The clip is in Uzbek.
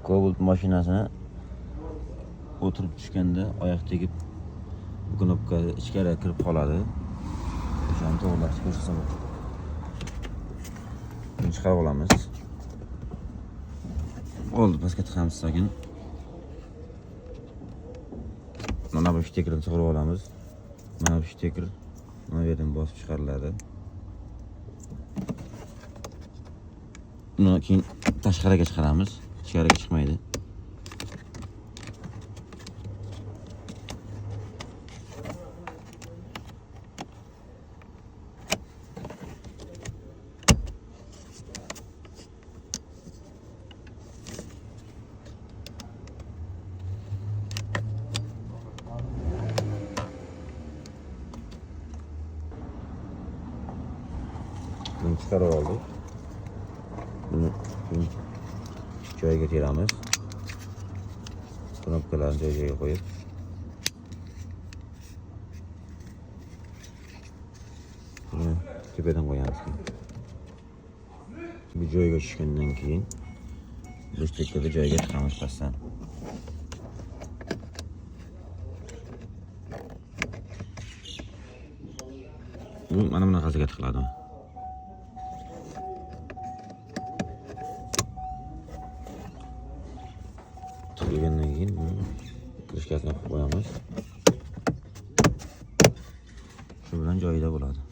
Cobalt mashinasini o'tirib tushganda oyoq tegib knopka ichkari kirib qoladi. O'shani to'g'rilashga ko'rsam. Buni chiqarib olamiz. Oldi, pastga tiqamiz sekin. Mana bu shtekirni chiqarib olamiz. Mana bu shtekir mana bu yerdan bosib chiqariladi. Buni keyin tashqariga chiqaramiz. Ichkariga chiqmaydi. Bunu chiqarib oldik. Buni joyiga teramiz. Knopkalarni joyiga qo'yib. Buni tepadan qo'yamiz. Bu joyiga tushgandan keyin bu shteklarni joyiga chiqamiz pastdan. Bu mana bunaqasiga tiqiladi. Tiqilgandan keyin krishkasini qo'yamiz. Shu bilan joyida bo'ladi.